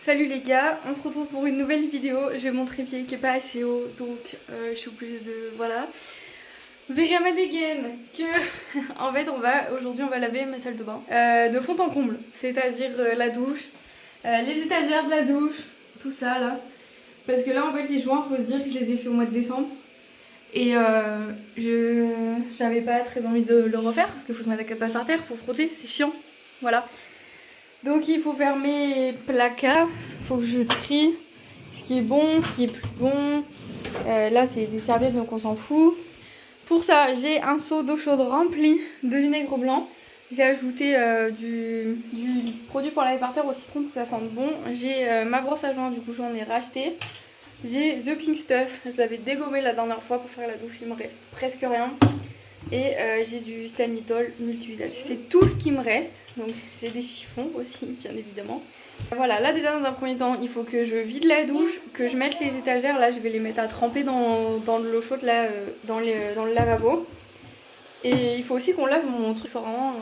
Salut les gars, on se retrouve pour une nouvelle vidéo. J'ai mon trépied qui est pas assez haut, donc je suis obligée de... voilà. Vous verrez à ma dégaine que en fait aujourd'hui on va laver ma salle de bain de fond en comble, c'est-à-dire la douche, les étagères de la douche, tout ça là. Parce que là en fait les joints, faut se dire que je les ai fait au mois de décembre et j'avais pas très envie de le refaire parce qu'il faut se mettre à par terre, faut frotter, c'est chiant, voilà. Donc il faut faire mes placards, il faut que je trie ce qui est bon, ce qui est plus bon. Là c'est des serviettes donc on s'en fout. Pour ça j'ai un seau d'eau chaude rempli de vinaigre blanc. J'ai ajouté du produit pour laver par terre au citron pour que ça sente bon. J'ai ma brosse à joint, du coup j'en ai racheté. J'ai The Pink Stuff, je l'avais dégommé la dernière fois pour faire la douche, il me reste presque rien. Et j'ai du Sanitol multivisage. C'est tout ce qui me reste. Donc j'ai des chiffons aussi, bien évidemment. Voilà, là déjà dans un premier temps, il faut que je vide la douche, que je mette les étagères. Là, je vais les mettre à tremper dans de l'eau chaude, là, dans le lavabo. Et il faut aussi qu'on lave mon truc, soit vraiment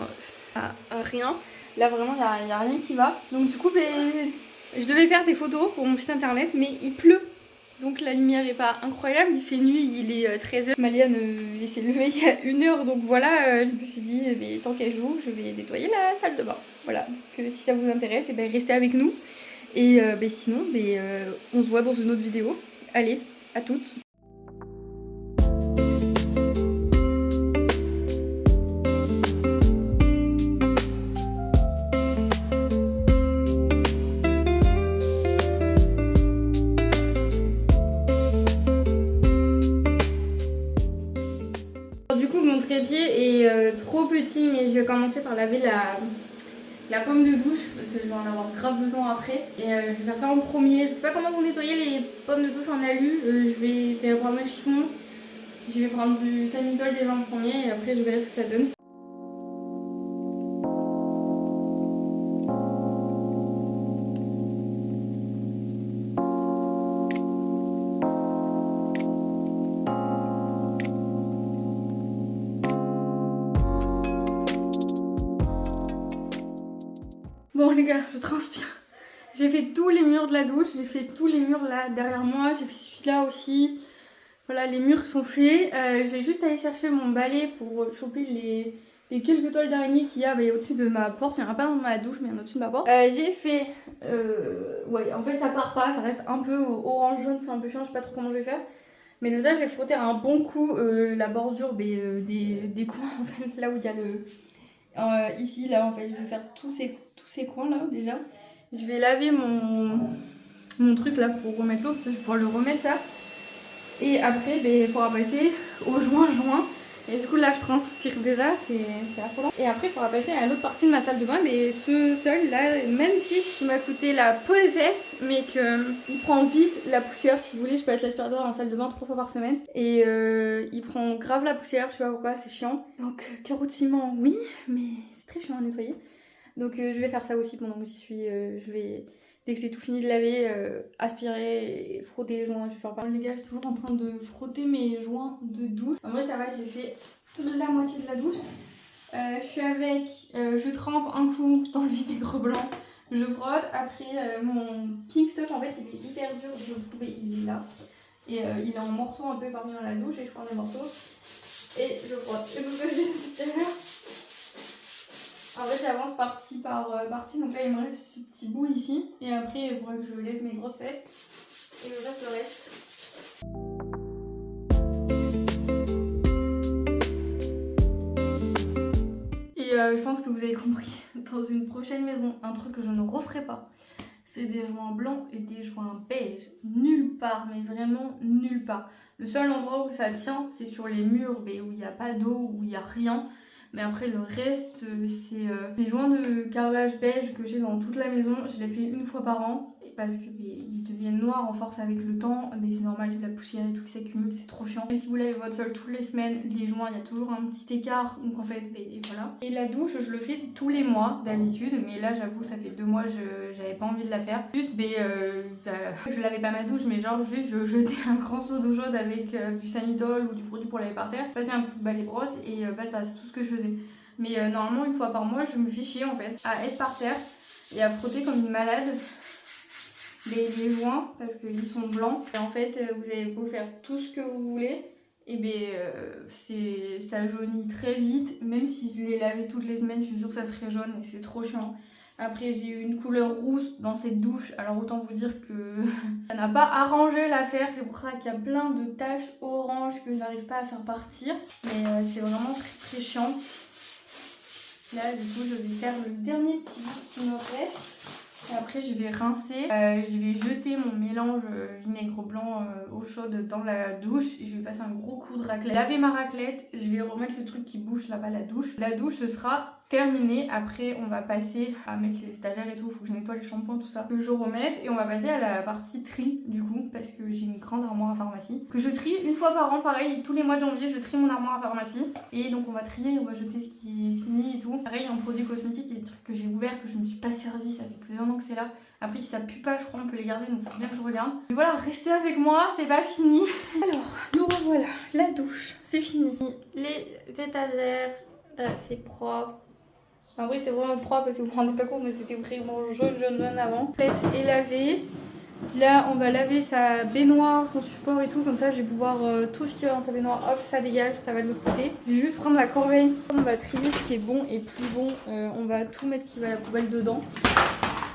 à rien. Là, vraiment, il n'y a rien qui va. Donc du coup, je devais faire des photos pour mon site internet, mais il pleut. Donc la lumière est pas incroyable, il fait nuit, il est 13h. Maliane il s'est levé il y a 1 heure, donc voilà, je me suis dit, tant qu'elle joue, je vais nettoyer la salle de bain. Voilà, donc si ça vous intéresse, restez avec nous. Et sinon, on se voit dans une autre vidéo. Allez, à toutes. Du coup, mon trépied est trop petit, mais je vais commencer par laver la pomme de douche parce que je vais en avoir grave besoin après. Et je vais faire ça en premier. Je sais pas comment vous nettoyez les pommes de douche en alu. Je vais prendre un chiffon. Je vais prendre du Sanitol déjà en premier et après je verrai ce que ça donne. Bon les gars, je transpire. J'ai fait tous les murs de la douche, j'ai fait tous les murs là derrière moi, j'ai fait celui-là aussi. Voilà, les murs sont faits. Je vais juste aller chercher mon balai pour choper les quelques toiles d'araignée qu'il y a au-dessus de ma porte. Il n'y en a pas dans ma douche, mais il y en a au-dessus de ma porte. J'ai fait... ouais, en fait ça part pas, ça reste un peu orange-jaune, c'est un peu chiant, je sais pas trop comment je vais faire. Mais déjà je vais frotter un bon coup la bordure des coins, en fait, là où il y a le... ici, là, en fait, je vais faire tous ces coins là déjà. Je vais laver mon truc là pour remettre l'eau, parce que je vais pouvoir le remettre ça. Et après, il faudra passer au joint. Et du coup, là, je transpire déjà, c'est affolant. Et après, il faudra passer à l'autre partie de ma salle de bain. Mais ce seul, là, magnifique, qui m'a coûté la peau des fesses, mais qu'il prend vite la poussière. Si vous voulez, je passe l'aspirateur dans la salle de bain 3 fois par semaine. Et il prend grave la poussière, je sais pas pourquoi, c'est chiant. Donc, carreaux de ciment, oui, mais c'est très chiant à nettoyer. Donc, je vais faire ça aussi pendant que j'y suis. Je vais... Dès que j'ai tout fini de laver, aspirer et frotter les joints, je vais faire pareil. Les gars, je suis toujours en train de frotter mes joints de douche. En vrai, ça va, j'ai fait la moitié de la douche. Je suis avec, je trempe un coup dans le vinaigre blanc, je frotte. Après, mon Pink Stuff, en fait, il est hyper dur, je le trouve, il est là. Et il est en morceaux un peu parmi dans la douche et je prends des morceaux et je frotte. Et donc, j'ai dit tout à l'heure. En fait, j'avance partie par partie, donc là il me reste ce petit bout ici, et après il faudra que je lève mes grosses fesses, et je reste le reste. Et je pense que vous avez compris, dans une prochaine maison, un truc que je ne referai pas, c'est des joints blancs et des joints beiges. Nulle part, mais vraiment nulle part. Le seul endroit où ça tient, c'est sur les murs, mais où il n'y a pas d'eau, où il n'y a rien. Mais après le reste, c'est les joints de carrelage beige que j'ai dans toute la maison. Je les fais une fois par an parce qu'ils deviennent noirs en force avec le temps. Mais c'est normal, c'est de la poussière et tout qui s'accumule, c'est trop chiant. Même si vous lavez votre sol toutes les semaines, les joints, il y a toujours un petit écart. Donc en fait, voilà. Et la douche, je le fais tous les mois d'habitude. Mais là, j'avoue, ça fait 2 mois, j'avais pas envie de la faire. Juste, je lavais pas ma douche, mais genre juste, je jetais un grand seau d'eau chaude avec du Sanitol ou du produit pour laver par terre. Je passais un coup de balai brosse et basta, c'est tout ce que je faisais. Mais normalement, une fois par mois, je me fais chier en fait à être par terre et à frotter comme une malade. les joints parce qu'ils sont blancs. Et en fait, vous avez beau faire tout ce que vous voulez, et ça jaunit très vite. Même si je les lavais toutes les semaines, je suis sûre que ça serait jaune et c'est trop chiant. Après, j'ai eu une couleur rousse dans cette douche, alors autant vous dire que ça n'a pas arrangé l'affaire. C'est pour ça qu'il y a plein de taches orange que je n'arrive pas à faire partir. Mais c'est vraiment très très chiant. Là, du coup, je vais faire le dernier petit bout qui me reste. Et après, je vais rincer. Je vais jeter mon mélange vinaigre blanc eau chaude dans la douche. Et je vais passer un gros coup de raclette. Laver ma raclette. Je vais remettre le truc qui bouge là-bas, la douche. La douche, ce sera terminé. Après, on va passer à mettre les stagiaires et tout. Faut que je nettoie les shampoings, tout ça. Que je remette. Et on va passer à la partie tri, du coup. Parce que j'ai une grande armoire à pharmacie. Que je trie une fois par an. Pareil, tous les mois de janvier, je trie mon armoire à pharmacie. Et donc, on va trier. On va jeter ce qui est fini et tout. Pareil, en produits cosmétiques, il y a des trucs que j'ai ouverts que je me suis pas servi. Ça fait plus d'un an que c'est là. Après, si ça pue pas, je crois qu'on peut les garder, donc faut bien que je regarde. Mais voilà, restez avec moi, c'est pas fini. Alors, nous revoilà, la douche, c'est fini. Les étagères, là, c'est propre. En vrai, c'est vraiment propre parce que vous vous rendez pas compte, mais c'était vraiment jaune avant. La toilette est lavée. Là, on va laver sa baignoire, son support et tout. Comme ça, je vais pouvoir tout ce qui va dans sa baignoire, hop, ça dégage, ça va de l'autre côté. Je vais juste prendre la corbeille. On va trier ce qui est bon et plus bon. On va tout mettre qui va à la poubelle dedans.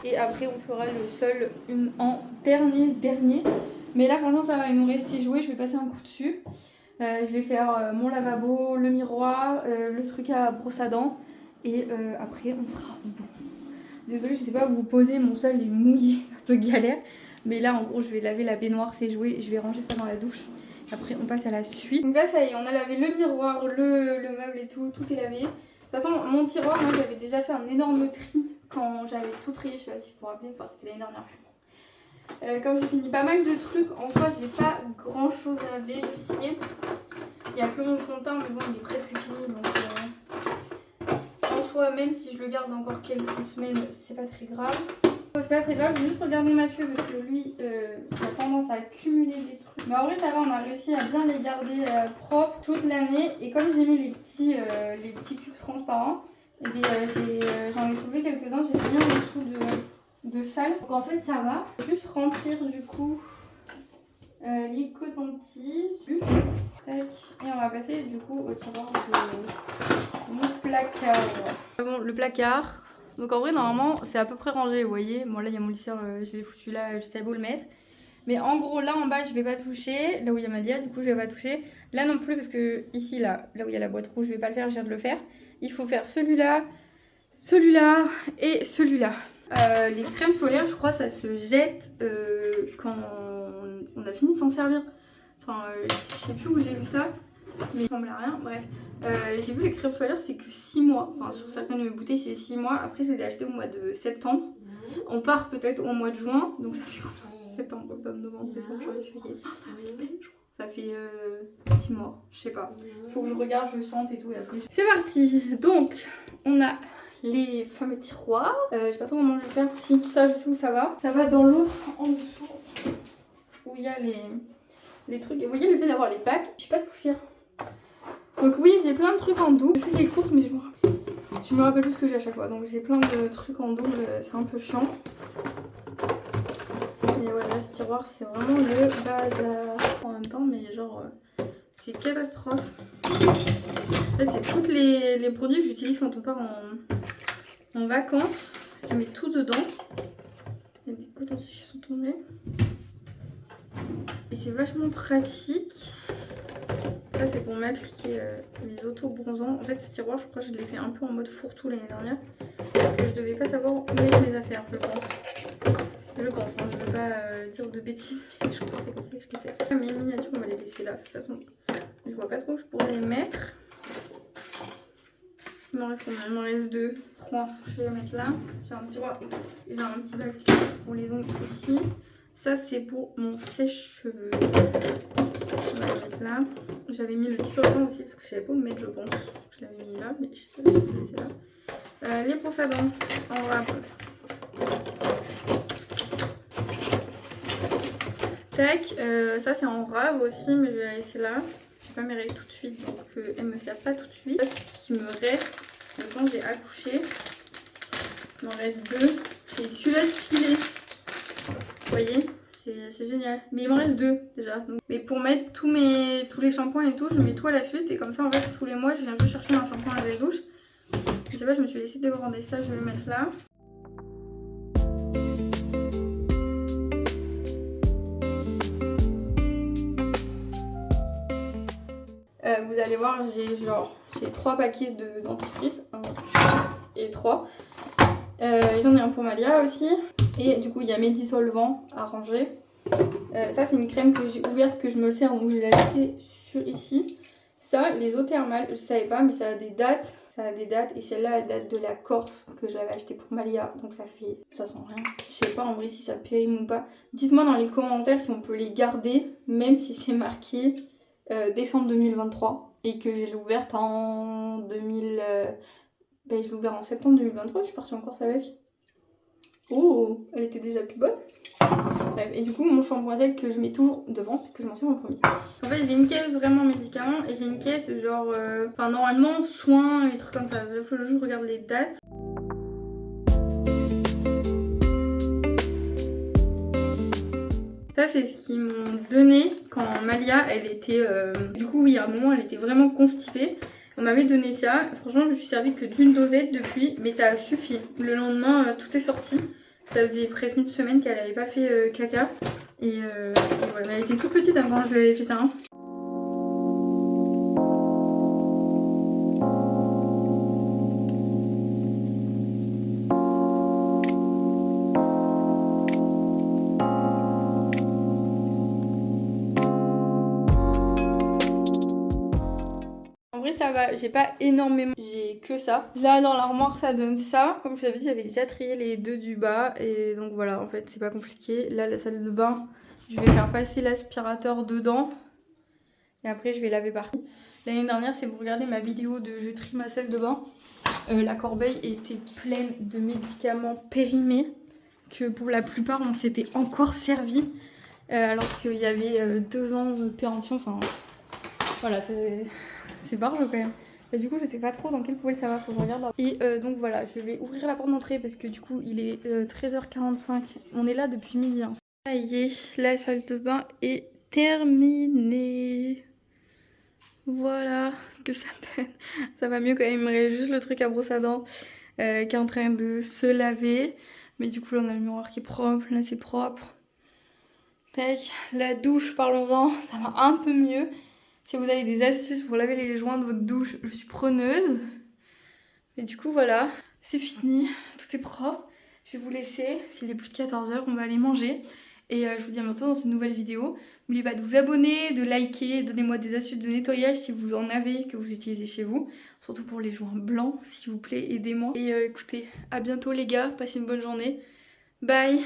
Et après on fera le seul en dernier. Mais là franchement ça va, il nous rester joué, je vais passer un coup dessus. Je vais faire mon lavabo, le miroir, le truc à brosse à dents. Et après on sera bon. Désolée, je sais pas où vous poser, mon sol est mouillé, un peu galère. Mais là en gros je vais laver la baignoire, c'est joué, je vais ranger ça dans la douche. Après on passe à la suite. Donc là ça y est, on a lavé le miroir, le meuble et tout, tout est lavé. De toute façon mon tiroir, moi j'avais déjà fait un énorme tri quand j'avais tout trié, je sais pas si vous vous rappelez, enfin c'était l'année dernière. Comme j'ai fini pas mal de trucs, en soi j'ai pas grand chose à vérifier. Il n'y a que mon fond de teint, mais bon il est presque fini, donc en soi même si je le garde encore quelques semaines, c'est pas très grave. C'est pas très grave, je vais juste regarder Mathieu parce que lui il a tendance à accumuler des trucs. Mais en vrai ça va, on a réussi à bien les garder propres toute l'année. Et comme j'ai mis les petits cubes transparents, et bien j'en ai soulevé quelques-uns, j'ai mis en dessous de salle. Donc en fait ça va. Juste remplir du coup les cotons-tiges. Tac. Et on va passer du coup au tiroir de mon placard. Bon, le placard. Donc en vrai normalement c'est à peu près rangé, vous voyez. Bon là il y a mon lisseur, je l'ai foutu là, je savais où le mettre. Mais en gros là en bas je vais pas toucher, là où il y a ma dia du coup je vais pas toucher. Là non plus parce que ici là où il y a la boîte rouge je vais pas le faire, je viens de le faire. Il faut faire celui-là, celui-là et celui-là. Les crèmes solaires je crois ça se jette quand on a fini de s'en servir. Enfin je sais plus où j'ai vu ça. Mais il ressemble à rien, bref. J'ai vu les crèmes solaires, c'est que 6 mois. Enfin, sur certaines de mes bouteilles, c'est 6 mois. Après, je les ai achetées au mois de septembre. On part peut-être au mois de juin. Donc, ça fait combien? Septembre, octobre, novembre, décembre, janvier, février. Ça fait 6 mois. Je sais pas. Il faut que je regarde, je sente et tout. Et après, c'est parti. Donc, on a les fameux tiroirs. Je sais pas trop comment je vais faire. Si, ça, je sais où ça va. Ça va dans l'autre en dessous. Où il y a les trucs. Et vous voyez le fait d'avoir les packs, j'ai pas de poussière. Donc oui, j'ai plein de trucs en double. J'ai fait les courses mais je me rappelle plus ce que j'ai à chaque fois. Donc j'ai plein de trucs en double, c'est un peu chiant. Et voilà, ce tiroir c'est vraiment le bazar en même temps, mais genre c'est catastrophe. Là c'est tous les produits que j'utilise quand on part en vacances. Je mets tout dedans. Il y a des cotons-tiges qui sont tombés. Et c'est vachement pratique. Ça c'est pour m'appliquer les auto-bronzants. En fait ce tiroir je crois que je l'ai fait un peu en mode fourre-tout l'année dernière. Que je devais pas savoir où mettre mes affaires je pense. Je pense, hein, je ne veux pas dire de bêtises. Mais je crois que c'est comme ça que je l'ai fait. Mes miniatures on va les laisser là. De toute façon je vois pas trop où je pourrais les mettre. Il m'en reste combien? Il m'en reste 2, 3. Je vais les mettre là. J'ai un tiroir, j'ai un petit bac pour les ongles ici. Ça c'est pour mon sèche-cheveux. On va le mettre là. J'avais mis le dissolvant aussi parce que je savais pas où le mettre je pense. Je l'avais mis là mais je sais pas si je vais le laisser là. Les brosses à dents en rab. Tac, ça c'est en rab aussi mais je vais la laisser là. Je vais pas m'y régler tout de suite donc elle me sert pas tout de suite. Ça c'est ce qui me reste quand j'ai accouché. Il m'en reste 2. C'est les culottes filées. Vous voyez, c'est génial. Mais il m'en reste 2 déjà. Donc, mais pour mettre tous les shampoings et tout, je mets tout à la suite. Et comme ça, en fait, tous les mois, je viens juste chercher un shampoing à gel douche. Je sais pas, je me suis laissé déborder ça, je vais le mettre là. Vous allez voir, j'ai 3 paquets de dentifrice, 1 et 3. J'en ai un pour Malia aussi. Et du coup, il y a mes dissolvants à ranger. Ça, c'est une crème que j'ai ouverte, que je me sers, donc je l'ai laissée sur ici. Ça, les eaux thermales, je savais pas, mais ça a des dates. Et celle-là, elle date de la Corse que j'avais acheté pour Malia. Donc ça sent rien. Je sais pas en vrai si ça périme ou pas. Dites-moi dans les commentaires si on peut les garder, même si c'est marqué décembre 2023. Et que je l'ai ouverte en 2000... Ben, je l'ai ouverte en septembre 2023, je suis partie en Corse avec. Oh, elle était déjà plus bonne. Bref, et du coup, mon shampoing sec que je mets toujours devant, c'est que je m'en sers en premier. En fait, j'ai une caisse vraiment médicaments et j'ai une caisse genre... Enfin, normalement, soins et trucs comme ça. Il faut que je regarde les dates. Ça, c'est ce qu'ils m'ont donné quand Malia, elle était... Du coup, oui, à un moment, elle était vraiment constipée. On m'avait donné ça. Franchement, je me suis servi que d'une dosette depuis, mais ça a suffi. Le lendemain, tout est sorti. Ça faisait presque une semaine qu'elle n'avait pas fait caca. Et voilà, mais elle était toute petite hein, quand je lui avais fait ça. Hein. En vrai ça va, j'ai pas énormément, j'ai que ça. Là dans l'armoire ça donne ça. Comme je vous avais dit, j'avais déjà trié les 2 du bas. Et donc voilà, en fait c'est pas compliqué. Là la salle de bain, je vais faire passer l'aspirateur dedans. Et après je vais laver partout. L'année dernière, si vous regardez ma vidéo de je trie ma salle de bain, la corbeille était pleine de médicaments périmés. Que pour la plupart on s'était encore servi. Alors qu'il y avait 2 ans de péremption. Enfin voilà, c'est barge quand même. Et du coup, je sais pas trop dans quelle poubelle ça va, faut que je regarde là. Et donc voilà, je vais ouvrir la porte d'entrée parce que du coup, il est 13h45. On est là depuis midi. Hein. Ça y est, la salle de bain est terminée. Voilà, que ça donne. Ça va mieux quand même, il me reste juste le truc à brosse à dents qui est en train de se laver. Mais du coup, là, on a le miroir qui est propre, là, c'est propre. Tac, la douche, parlons-en, ça va un peu mieux. Si vous avez des astuces pour laver les joints de votre douche, je suis preneuse. Et du coup, voilà, c'est fini, tout est propre. Je vais vous laisser, s'il est plus de 14h, on va aller manger. Et je vous dis à bientôt dans une nouvelle vidéo. N'oubliez pas de vous abonner, de liker, donnez-moi des astuces de nettoyage si vous en avez, que vous utilisez chez vous. Surtout pour les joints blancs, s'il vous plaît, aidez-moi. Et écoutez, à bientôt les gars, passez une bonne journée. Bye!